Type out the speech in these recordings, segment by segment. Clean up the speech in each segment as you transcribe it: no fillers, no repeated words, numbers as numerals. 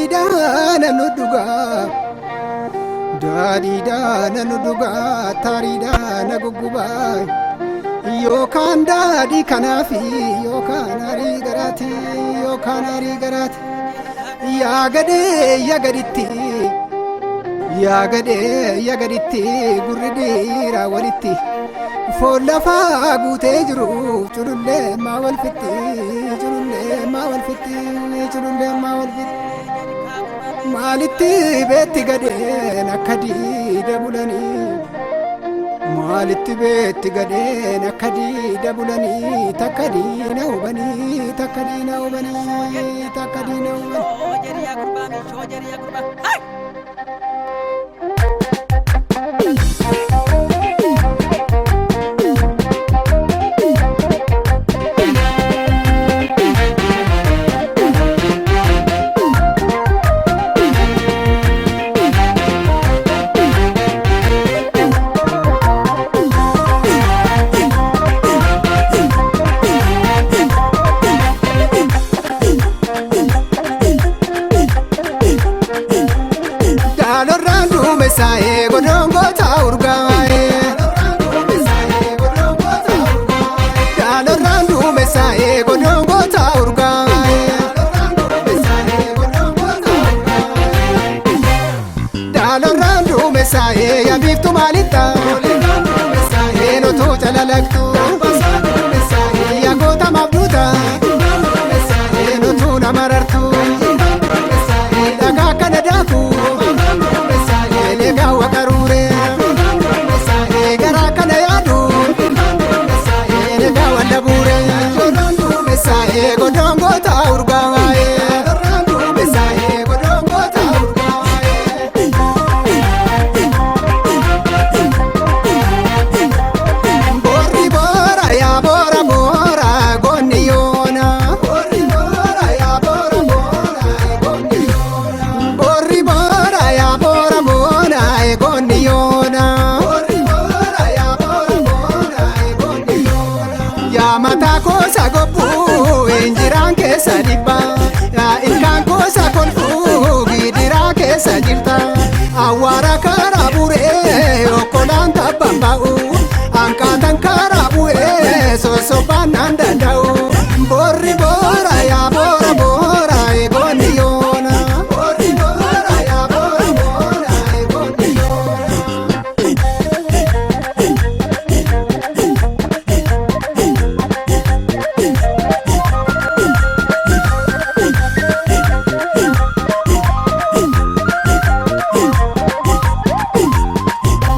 daadhiidhaan nu dhugaa daadhiidhaan nu dhugaa taariidhaan guggubaa yookaan daadhii kanaafi yookaan arii garaati yookaan arii garaati yaa gaditti yaa gaditti gurri dhiiraa walitti foon lafaa guutee jiru culullee maa wal fitti culullee maa wal fitti culullee maa wal fitti maalitti beetti gadeen akka diida bulanii maalitti beetti gadeen akka diida bulanii takka diina hubanii takka diina hubanii takka diina hubanii. Duumessaaye godongo taurgaaye Daloraan Duumessaaye godongo taurgaaye Daloraan Duumessaaye yabiiftu maalitta eenootu calalaqtu yagoota mabduuta eenootu namarartu dhagaa kana daaku wakarure gara kana yaadu ega wala bure Duumessaaye godongo taurgaaye Duumessaaye godongo taurgaaye borri bora ya bora bora gonni yoona borri bora ya bora bora gonni yoona borri bora ya bora bora gonni yoona borri bora ya bora bora gonni yoona yaa mataa koosa gobbu injiraan keessa dhibba yaa ilkaan koosa kolfuu gidiraa keessa jirta awwaara karaa buree okkolaan tabbaan ba'u hanqaatan karaa bu'ee sosobaan naan danda'u borri bora yaa bora bora gonni yoona borri bora yaa bora bora gonni yoona.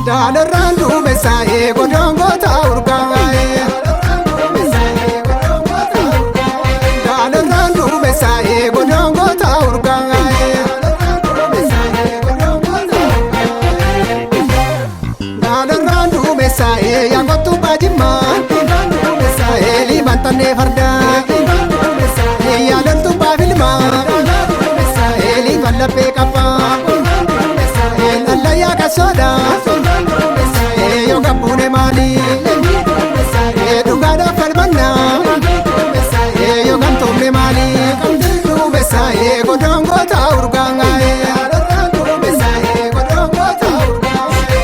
Daloraan Duumessaaye godongo taurgaaye Daloraan Duumessaaye godongo taurgaaye Daloraan Duumessaaye yaangottu baajimmaa liibantannee fardaa yaaloltu baafilmaa liiban laphee qabbaa allayyaa qasoodha yoo gabbuune maali dhugaadhaaf falmannaa yoo gamtoomne maali Duumessaaye godongo taurgaaye Duumessaaye godongo taurgaaye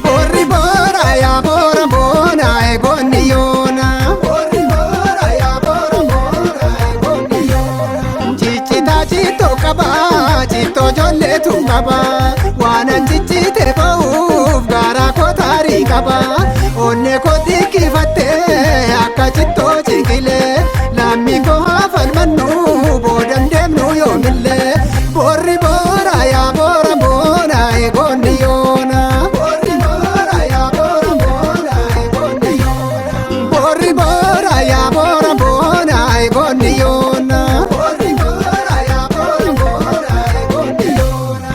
borri bora yaa bora bora gonni yoona borri bora yaa bora bora gonni yoona ciccita cittoo qaba cittoo jolleetu qaba waanan ciccitee ba'uuf garaa koo taarii qaba onnee koo xiqqeeffattee akka cittoo ciqilee lammii koo haa falmannu boodan deemnu yoomillee borri bora yaa bora bora gonni yoona borri bora yaa bora bora gonni yoona borri bora yaa bora bora gonni yoona borri bora yaa bora bora gonni yoona.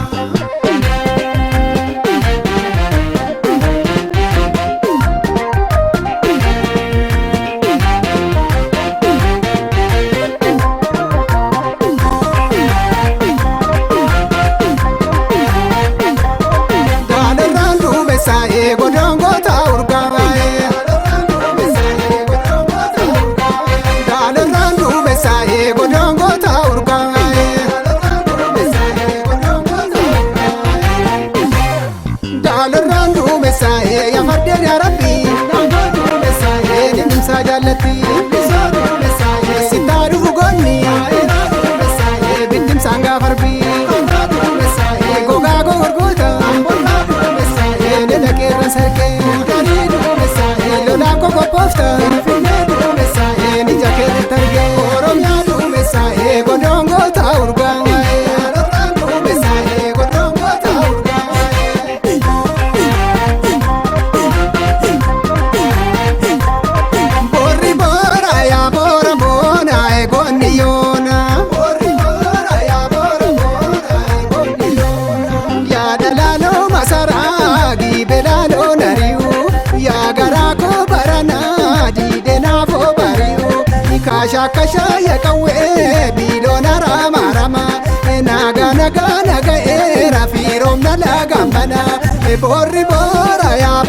jaallatti sittaa dhufu gonni bittimsaan gaafarbii gogaa gogorgoota nidhaqeerra sargee lolaaf kokoppoofta ija keerratti argee Oromiyaa Duumessaaye godongoota urgaa Kasha ya kawe bilona rama rama naga era firom na la gambana borri bora ya